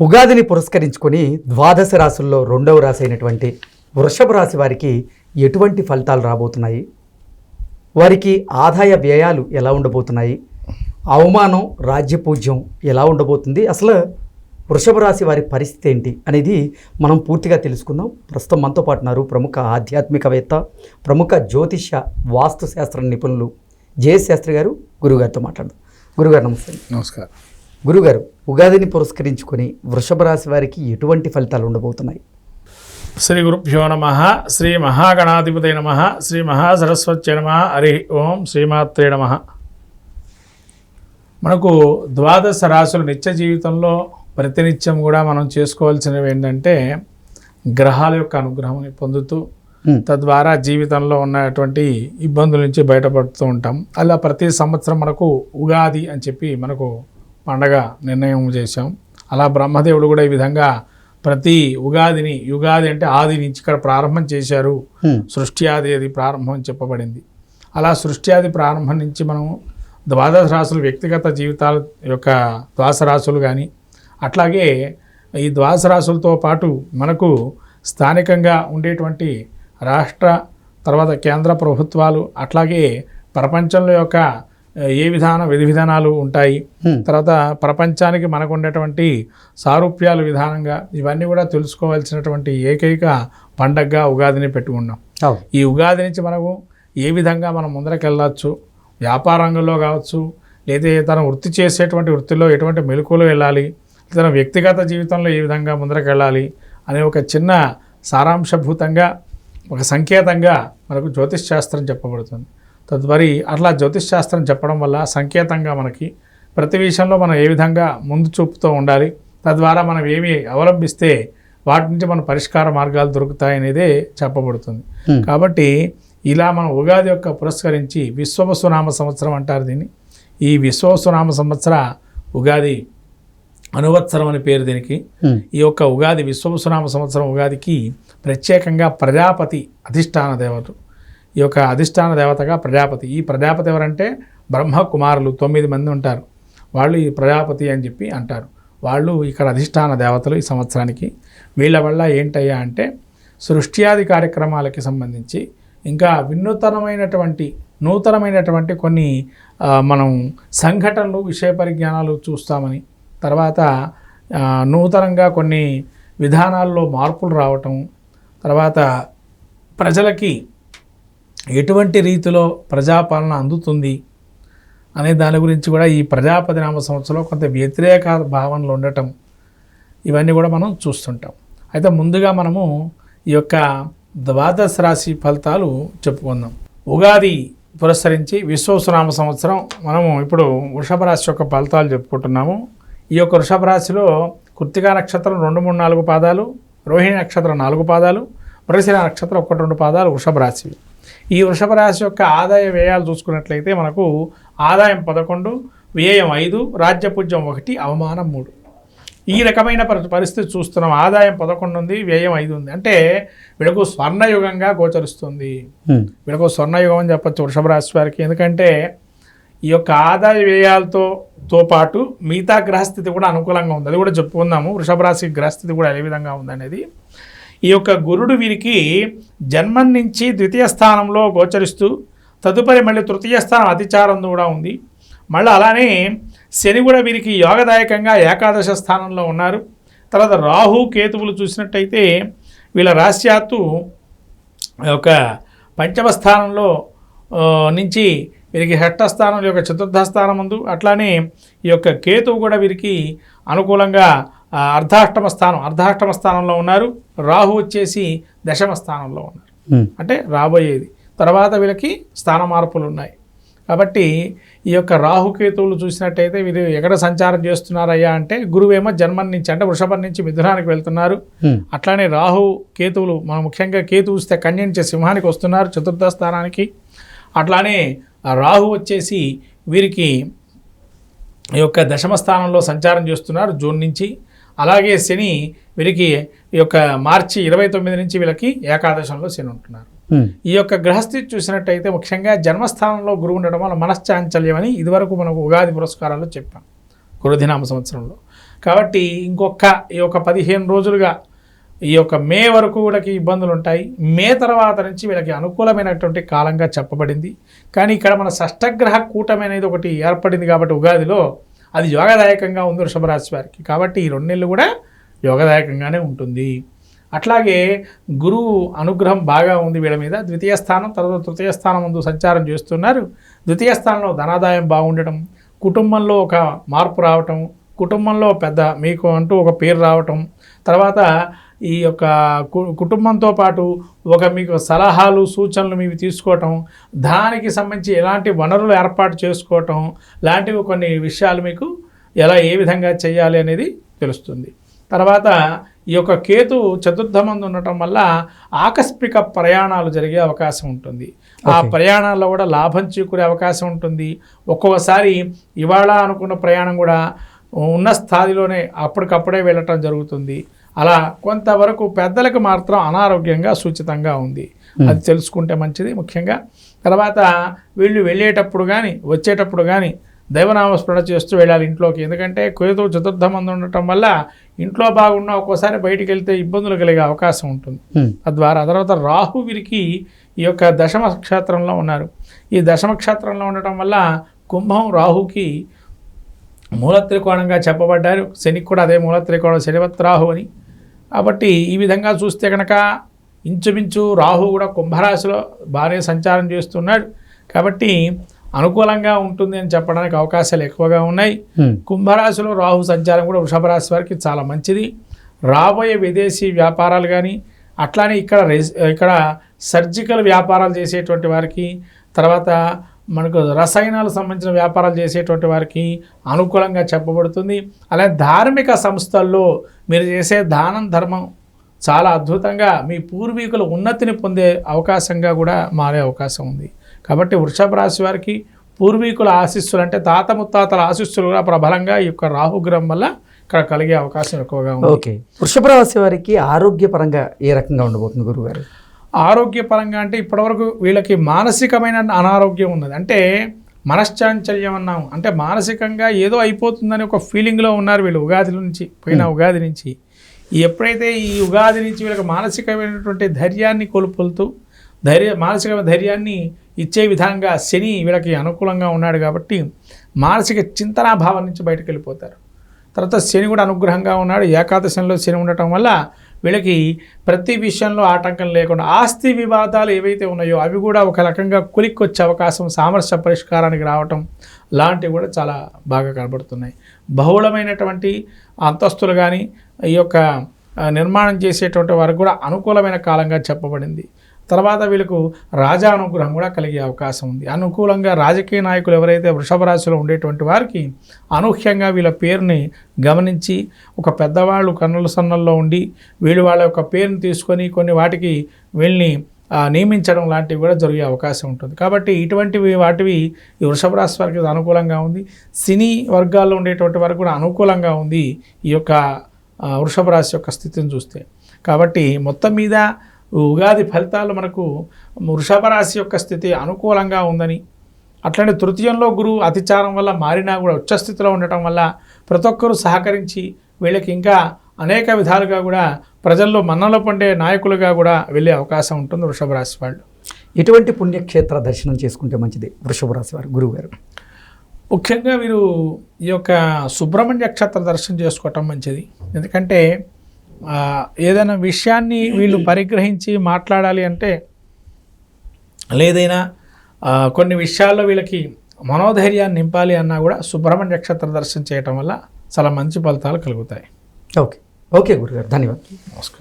ఉగాదిని పురస్కరించుకొని ద్వాదశ రాశుల్లో రెండవ రాశి అయినటువంటి వృషభ రాశి వారికి ఎటువంటి ఫలితాలు రాబోతున్నాయి, వారికి ఆదాయ వ్యయాలు ఎలా ఉండబోతున్నాయి, అవమానం రాజ్యపూజ్యం ఎలా ఉండబోతుంది, అసలు వృషభ రాశి వారి పరిస్థితి ఏంటి అనేది మనం పూర్తిగా తెలుసుకుందాం. ప్రస్తుతం మనతో పాటు ఉన్నారు ప్రముఖ ఆధ్యాత్మికవేత్త, ప్రముఖ జ్యోతిష్య వాస్తు శాస్త్ర నిపుణులు జేఎస్ శాస్త్రి గారు. గురుగారితో మాట్లాడదాం. గురుగారు నమస్తే. నమస్కారం. గురుగారు, ఉగాదిని పురస్కరించుకొని వృషభ రాశి వారికి ఎటువంటి ఫలితాలు ఉండబోతున్నాయి? శ్రీ గురుభ్యో నమః. శ్రీ మహాగణాధిపతయ నమః. శ్రీ మహాసరస్వత్యై నమః. హరి ఓం. శ్రీమాత్రే నమః. మనకు ద్వాదశ రాశుల నిత్య జీవితంలో ప్రతినిత్యం కూడా మనం చేసుకోవాల్సినవి ఏంటంటే గ్రహాల యొక్క అనుగ్రహం పొందుతూ తద్వారా జీవితంలో ఉన్నటువంటి ఇబ్బందుల నుంచి బయటపడుతూ ఉంటాం. అలా ప్రతి సంవత్సరం మనకు ఉగాది అని చెప్పి మనకు పండగ నిర్ణయం చేశాం. అలా బ్రహ్మదేవుడు కూడా ఈ విధంగా ప్రతి ఉగాదిని, యుగాది అంటే ఆది నుంచి ఇక్కడ ప్రారంభం చేశారు, సృష్టి ఆది అది ప్రారంభం అని చెప్పబడింది. అలా సృష్టి ఆది ప్రారంభం నుంచి మనం ద్వాదశ రాశులు వ్యక్తిగత జీవితాల యొక్క ద్వాదశ రాశులు కానీ, అట్లాగే ఈ ద్వాదశ రాశులతో పాటు మనకు స్థానికంగా ఉండేటువంటి రాష్ట్ర తర్వాత కేంద్ర ప్రభుత్వాలు, అట్లాగే ప్రపంచంలో యొక్క విధి విధానాలు ఉంటాయి, తర్వాత ప్రపంచానికి మనకు ఉండేటువంటి సారూప్యాలు విధానంగా ఇవన్నీ కూడా తెలుసుకోవాల్సినటువంటి ఏకైక పండగగా ఉగాదిని పెట్టుకున్నాం. ఈ ఉగాది నుంచి మనకు ఏ విధంగా మనం ముందరకెళ్ళచ్చు, వ్యాపార రంగంలో కావచ్చు, లేదా తన వృత్తి చేసేటువంటి వృత్తిలో ఎటువంటి మెలకువలు వెళ్ళాలి, తన వ్యక్తిగత జీవితంలో ఏ విధంగా ముందరకెళ్ళాలి అనే ఒక చిన్న సారాంశభూతంగా ఒక సంకేతంగా మనకు జ్యోతిష్ శాస్త్రం చెప్పబడుతుంది. తదుపరి అట్లా జ్యోతిష్ శాస్త్రం చెప్పడం వల్ల సంకేతంగా మనకి ప్రతి విషయంలో మనం ఏ విధంగా ముందు చూపుతూ ఉండాలి, తద్వారా మనం ఏమి అవలంబిస్తే వాటి నుంచి మన పరిష్కార మార్గాలు దొరుకుతాయనేదే చెప్పబడుతుంది. కాబట్టి ఇలా మనం ఉగాది యొక్క పురస్కరించి విశ్వవసునామ సంవత్సరం అంటారు దీన్ని. ఈ విశ్వవసునామ సంవత్సర ఉగాది అనువత్సరం అని పేరు దీనికి. ఈ యొక్క ఉగాది విశ్వవసునామ సంవత్సరం ఉగాదికి ప్రత్యేకంగా ప్రజాపతి అధిష్టాన దేవత, ఈ యొక్క అధిష్టాన దేవతగా ప్రజాపతి. ఈ ప్రజాపతి ఎవరంటే బ్రహ్మ కుమారులు 9 మంది ఉంటారు, వాళ్ళు ఈ ప్రజాపతి అని చెప్పి అంటారు. వాళ్ళు ఇక్కడ అధిష్టాన దేవతలు ఈ సంవత్సరానికి. వీళ్ళ వల్ల ఏంటయ్యా అంటే సృష్ట్యాది కార్యక్రమాలకి సంబంధించి ఇంకా నూతనమైనటువంటి కొన్ని మనం సంఘటనలు, విషయ పరిజ్ఞానాలు చూస్తామని, తర్వాత నూతనంగా కొన్ని విధానాల్లో మార్పులు రావటం, తర్వాత ప్రజలకి ఎటువంటి రీతిలో ప్రజాపాలన అందుతుంది అనే దాని గురించి కూడా ఈ ప్రజాపతి నామ సంవత్సరంలో కొంత వ్యతిరేక భావనలు ఉండటం, ఇవన్నీ కూడా మనం చూస్తుంటాం. అయితే ముందుగా మనము ఈ యొక్క ద్వాదశ రాశి ఫలితాలు చెప్పుకుందాం. ఉగాది పురస్కరించి విశ్వవసునామ సంవత్సరం మనము ఇప్పుడు వృషభ రాశి యొక్క ఫలితాలు చెప్పుకుంటున్నాము. ఈ యొక్క వృషభ రాశిలో కృత్తికా నక్షత్రం 2, 3, 4 పాదాలు, రోహిణి నక్షత్రం 4 పాదాలు, మృగశిర నక్షత్రం 1, 2 పాదాలు వృషభ రాశి. ఈ వృషభ రాశి యొక్క ఆదాయ వ్యయాలు చూసుకున్నట్లయితే మనకు ఆదాయం 11, వ్యయం 5, రాజ్యపూజ్యం 1, అవమానం 3. ఈ రకమైన పరిస్థితి చూస్తున్నాం. ఆదాయం 11 ఉంది, వ్యయం 5 ఉంది. అంటే వీళ్ళకు స్వర్ణయుగంగా గోచరిస్తుంది. వీళ్ళకు స్వర్ణయుగం అని చెప్పచ్చు వృషభ రాశి వారికి. ఎందుకంటే ఈ యొక్క ఆదాయ వ్యయాలతో పాటు మిగతా గ్రహస్థితి కూడా అనుకూలంగా ఉంది. అది కూడా చెప్పుకుందాము. వృషభ రాశి గ్రహస్థితి కూడా ఏ విధంగా ఉందనేది. ఈ యొక్క గురుడు వీరికి జన్మం నుంచి ద్వితీయ స్థానంలో గోచరిస్తూ తదుపరి మళ్ళీ తృతీయ స్థానం అతిచారం కూడా ఉంది. మళ్ళీ అలానే శని కూడా వీరికి యోగదాయకంగా ఏకాదశ స్థానంలో ఉన్నారు. తర్వాత రాహు కేతువులు చూసినట్టయితే వీళ్ళ రాశ్యాత్తు ఒక పంచమ స్థానంలో నుంచి వీరికి షష్ఠ స్థానం యొక్క చతుర్థ స్థానం ముందు, అట్లానే ఈ యొక్క కేతువు కూడా వీరికి అనుకూలంగా అర్ధాష్టమ స్థానంలో ఉన్నారు. రాహు వచ్చేసి దశమ స్థానంలో ఉన్నారు. అంటే రాబోయేది తర్వాత వీళ్ళకి స్థాన మార్పులు ఉన్నాయి. కాబట్టి ఈ యొక్క రాహుకేతువులు చూసినట్టయితే వీరు ఎక్కడ సంచారం చేస్తున్నారయ్యా అంటే గురువేమో జన్మం నుంచి అంటే వృషభం నుంచి మిథునానికి వెళ్తున్నారు. అట్లానే రాహు కేతువులు మనం ముఖ్యంగా కేతువు వస్తే కన్య నుంచి సింహానికి వస్తున్నారు, చతుర్థ స్థానానికి. అట్లానే రాహు వచ్చేసి వీరికి ఈ యొక్క దశమ స్థానంలో సంచారం చేస్తున్నారు జూన్ నుంచి. అలాగే శని వీరికి ఈ యొక్క మార్చి 29 నుంచి వీళ్ళకి ఏకాదశంలో శని ఉంటున్నారు. ఈ యొక్క గ్రహస్థితి చూసినట్టయితే ముఖ్యంగా జన్మస్థానంలో గురువు ఉండడం వల్ల మనశ్చాంచల్యం అని ఇదివరకు మనకు ఉగాది పురస్కారాలు చెప్పాం గురుదినామ సంవత్సరంలో. కాబట్టి ఈ యొక్క 15 రోజులుగా ఈ యొక్క మే వరకు వీళ్ళకి ఇబ్బందులు ఉంటాయి. మే తర్వాత నుంచి వీళ్ళకి అనుకూలమైనటువంటి కాలంగా చెప్పబడింది. కానీ ఇక్కడ మన షష్టగ్రహ కూటమి అనేది ఒకటి ఏర్పడింది కాబట్టి ఉగాదిలో అది యోగదాయకంగా ఉంది వృషభ రాశి వారికి. కాబట్టి ఈ 2 నెలలు కూడా యోగదాయకంగానే ఉంటుంది. అట్లాగే గురువు అనుగ్రహం బాగా ఉంది వీళ్ళ మీద. ద్వితీయ స్థానం తర్వాత తృతీయ స్థానం ముందు సంచారం చేస్తున్నారు. ద్వితీయ స్థానంలో ధనాదాయం బాగుండటం, కుటుంబంలో ఒక మార్పు రావటం, కుటుంబంలో పెద్ద మీకు అంటూ ఒక పేరు రావటం, తర్వాత ఈ యొక్క కుటుంబంతో పాటు ఒక మీకు సలహాలు సూచనలు మీవి తీసుకోవటం, దానికి సంబంధించి ఎలాంటి వనరులు ఏర్పాటు చేసుకోవటం లాంటివి కొన్ని విషయాలు మీకు ఏ విధంగా చేయాలి అనేది తెలుస్తుంది. తర్వాత ఈ యొక్క కేతు చతుర్థమందు ఉండటం వల్ల ఆకస్మిక ప్రయాణాలు జరిగే అవకాశం ఉంటుంది. ఆ ప్రయాణాల్లో కూడా లాభం చేకూరే అవకాశం ఉంటుంది. ఒక్కొక్కసారి ఇవాళ అనుకున్న ప్రయాణం కూడా ఉన్న స్థాయిలోనే అప్పటికప్పుడే వెళ్ళటం జరుగుతుంది. అలా కొంతవరకు పెద్దలకు మాత్రం అనారోగ్యంగా సూచితంగా ఉంది. అది తెలుసుకుంటే మంచిది ముఖ్యంగా. తర్వాత వీళ్ళు వెళ్ళేటప్పుడు కానీ వచ్చేటప్పుడు కానీ దైవనామస్మరణ చేస్తూ వెళ్ళాలి ఇంట్లోకి. ఎందుకంటే కేతు చతుర్థమందు ఉండటం వల్ల ఇంట్లో బాగున్నా ఒక్కోసారి బయటికి వెళ్తే ఇబ్బందులు కలిగే అవకాశం ఉంటుంది. తద్వారా తర్వాత రాహు వీరికి ఈ యొక్క దశమ క్షేత్రంలో ఉన్నారు. ఈ దశమ క్షేత్రంలో ఉండటం వల్ల కుంభం రాహుకి మూల త్రికోణంగా చెప్పబడ్డారు. శనికి కూడా అదే మూల త్రికోణం, శనివత్ రాహు అని. కాబట్టి ఈ విధంగా చూస్తే కనుక ఇంచుమించు రాహు కూడా కుంభరాశిలో బాగానే సంచారం చేస్తున్నాడు. కాబట్టి అనుకూలంగా ఉంటుంది అని చెప్పడానికి అవకాశాలు ఎక్కువగా ఉన్నాయి. కుంభరాశిలో రాహు సంచారం కూడా వృషభ రాశి వారికి చాలా మంచిది. రాబోయే విదేశీ వ్యాపారాలు కానీ అట్లానే ఇక్కడ సర్జికల్ వ్యాపారాలు చేసేటువంటి వారికి, తర్వాత మనకు రసాయనాలకు సంబంధించిన వ్యాపారాలు చేసేటువంటి వారికి అనుకూలంగా చెప్పబడుతుంది. అలాగే ధార్మిక సంస్థల్లో మీరు చేసే దానం ధర్మం చాలా అద్భుతంగా మీ పూర్వీకుల ఉన్నతిని పొందే అవకాశంగా కూడా మారే అవకాశం ఉంది. కాబట్టి వృషభ రాశి వారికి పూర్వీకుల ఆశీస్సులు అంటే తాత ముత్తాతల ఆశీస్సులు కూడా ప్రబలంగా ఈ యొక్క రాహుగ్రహం వల్ల ఇక్కడ కలిగే అవకాశం ఎక్కువగా ఉంది. ఓకే, వృషభ రాశి వారికి ఆరోగ్యపరంగా ఏ రకంగా ఉండబోతుంది గురుగారు? ఆరోగ్యపరంగా అంటే ఇప్పటివరకు వీళ్ళకి మానసికమైన అనారోగ్యం ఉన్నది. అంటే మనశ్చాంచల్యం అన్నాము, అంటే మానసికంగా ఏదో అయిపోతుందని ఒక ఫీలింగ్లో ఉన్నారు వీళ్ళు పోయిన ఉగాది నుంచి. ఎప్పుడైతే ఈ ఉగాది నుంచి వీళ్ళకి మానసికమైనటువంటి ధైర్యాన్ని కోల్పోతూ మానసిక ధైర్యాన్ని ఇచ్చే విధంగా శని వీళ్ళకి అనుకూలంగా ఉన్నాడు కాబట్టి మానసిక చింతనాభావం నుంచి బయటకు వెళ్ళిపోతారు. తర్వాత శని కూడా అనుగ్రహంగా ఉన్నాడు. ఏకాదశంలో శని ఉండటం వల్ల వీళ్ళకి ప్రతి విషయంలో ఆటంకం లేకుండా ఆస్తి వివాదాలు ఏవైతే ఉన్నాయో అవి కూడా ఒక రకంగా కొలిక్కొచ్చే అవకాశం, సామరస్య పరిష్కారానికి రావటం లాంటివి కూడా చాలా బాగా కనబడుతున్నాయి. బహుళమైనటువంటి అంతస్తులు కానీ ఈ యొక్క నిర్మాణం చేసేటువంటి వారికి కూడా అనుకూలమైన కాలంగా చెప్పబడింది. తర్వాత వీళ్ళకు రాజా అనుగ్రహం కూడా కలిగే అవకాశం ఉంది. అనుకూలంగా రాజకీయ నాయకులు ఎవరైతే వృషభ రాశిలో ఉండేటువంటి వారికి అనూహ్యంగా వీళ్ళ పేరుని గమనించి ఒక పెద్దవాళ్ళు కన్నుల సన్నల్లో ఉండి వీళ్ళు వాళ్ళ యొక్క పేరుని తీసుకొని కొన్ని వాటికి వీళ్ళని నియమించడం లాంటివి కూడా జరిగే అవకాశం ఉంటుంది. కాబట్టి వాటివి ఈ వృషభ రాశి వారికి అనుకూలంగా ఉంది. సినీ వర్గాల్లో ఉండేటువంటి వారికి కూడా అనుకూలంగా ఉంది ఈ యొక్క వృషభ రాశి యొక్క స్థితిని చూస్తే. కాబట్టి మొత్తం మీద ఉగాది ఫలితాలు మనకు వృషభ రాశి యొక్క స్థితి అనుకూలంగా ఉందని, అట్లనే తృతీయంలో గురువు అతిచారం వల్ల మారినా కూడా ఉచ్చస్థితిలో ఉండటం వల్ల ప్రతి ఒక్కరూ సహకరించి వీళ్ళకి ఇంకా అనేక విధాలుగా కూడా ప్రజల్లో మన్నలు పొందే నాయకులుగా కూడా వెళ్ళే అవకాశం ఉంటుంది వృషభ రాశి వాళ్ళు. ఎటువంటి పుణ్యక్షేత్ర దర్శనం చేసుకుంటే మంచిది వృషభ రాశి వారు గురువుగారు? ముఖ్యంగా వీరు ఈ యొక్క సుబ్రహ్మణ్య క్షేత్ర దర్శనం చేసుకోవటం మంచిది. ఎందుకంటే ఏదైనా విషయాన్ని వీళ్ళు పరిగ్రహించి మాట్లాడాలి అంటే లేదైనా కొన్ని విషయాల్లో వీళ్ళకి మనోధైర్యాన్ని నింపాలి అన్నా కూడా సుబ్రహ్మణ్య క్షేత్ర దర్శనం చేయటం వల్ల చాలా మంచి ఫలితాలు కలుగుతాయి. ఓకే గురుగారు, ధన్యవాదాలు. నమస్కారం.